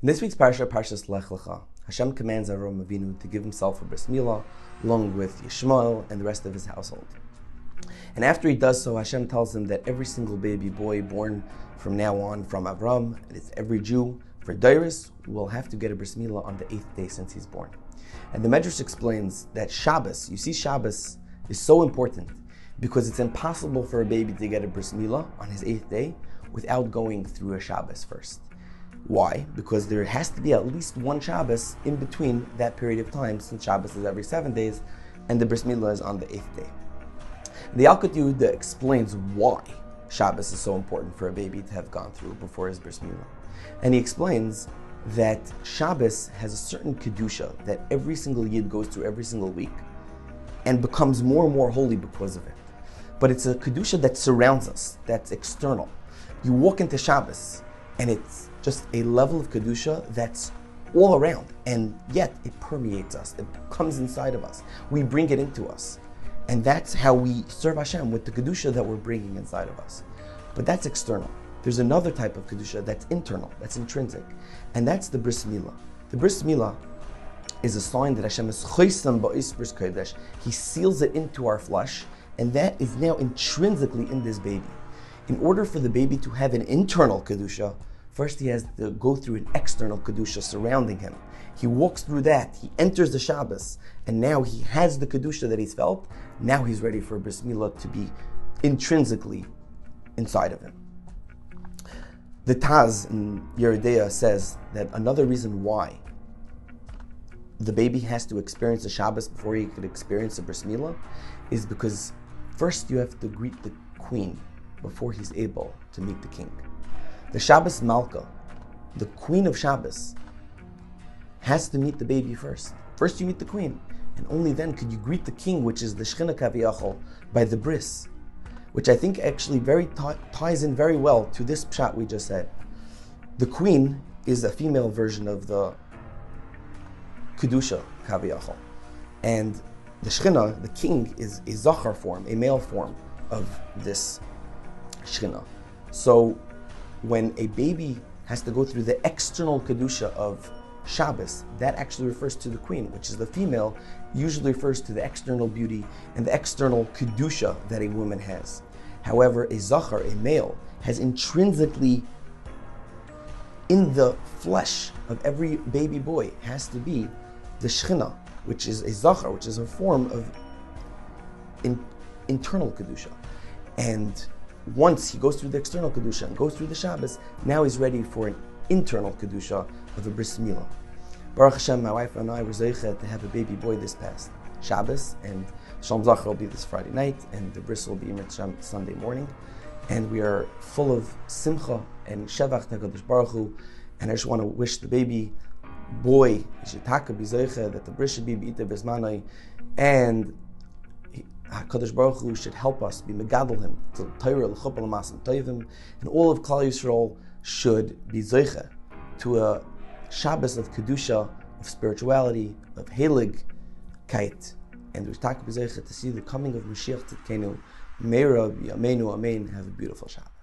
In this week's Parsha, Parshas Lecha, Hashem commands Avram Avinu to give himself a bris milah, along with Yishmael and the rest of his household. And after he does so, Hashem tells him that every single baby boy born from now on from Avram, and it's every Jew, for Dairis, will have to get a bris milah on the 8th day since he's born. And the Medrash explains that Shabbos, you see Shabbos is so important because it's impossible for a baby to get a bris milah on his 8th day without going through a Shabbos first. Why? Because there has to be at least one Shabbos in between that period of time, since Shabbos is every 7 days and the bris milah is on the 8th day. The Yalkut Yehuda explains why Shabbos is so important for a baby to have gone through before his bris milah. And he explains that Shabbos has a certain kedusha that every single Yid goes through every single week and becomes more and more holy because of it. But it's a kedusha that surrounds us, that's external. You walk into Shabbos and it's just a level of kedusha that's all around, and yet it permeates us. It comes inside of us. We bring it into us, and that's how we serve Hashem, with the kedusha that we're bringing inside of us. But that's external. There's another type of kedusha that's internal, that's intrinsic, and that's the bris milah. The bris milah is a sign that Hashem is choisam ba'is bris kodesh. He seals it into our flesh, and that is now intrinsically in this baby. In order for the baby to have an internal kedusha, first he has to go through an external kedusha surrounding him. He walks through that, he enters the Shabbos, and now he has the kedusha that he's felt. Now he's ready for bris milah to be intrinsically inside of him. The Taz in Yeridea says that another reason why the baby has to experience a Shabbos before he could experience a bris milah is because first you have to greet the queen before he's able to meet the king. The Shabbos Malka, the queen of Shabbos, has to meet the baby first. First you meet the queen, and only then could you greet the king, which is the Shechina Kaviyachol, by the bris, which I think actually ties in very well to this pshat we just said. The queen is a female version of the Kedusha Kaviyachol, and the Shechina, the king, is a Zachar form, a male form of this Shechina. So when a baby has to go through the external Kedusha of Shabbos, that actually refers to the queen, which is the female, usually refers to the external beauty and the external Kedusha that a woman has. However, a Zachar, a male, has intrinsically, in the flesh of every baby boy, has to be the Shechina, which is a Zachar, which is a form of internal Kedusha. And once he goes through the external Kedusha and goes through the Shabbos, now he's ready for an internal Kedusha of a bris milah. Baruch Hashem, my wife and I were zeicha to have a baby boy this past Shabbos, and Shalom Zachar will be this Friday night, and the bris will be Sunday morning. And we are full of simcha and shevach HaKadosh Baruch Hu, and I just want to wish the baby boy, Yishitaka be zeicha, that the bris should be b'ita b'zmanai, and HaKadosh Baruch Hu should help us be megadol him to Torah l'chopel l'masim toivim, and all of Klal Yisrael should be zeicha to a Shabbos of kedusha, of spirituality, of heiligkeit, and we're talking to see the coming of Mashiach Tzidkenu. Meira b'yameinu amen. Have a beautiful Shabbos.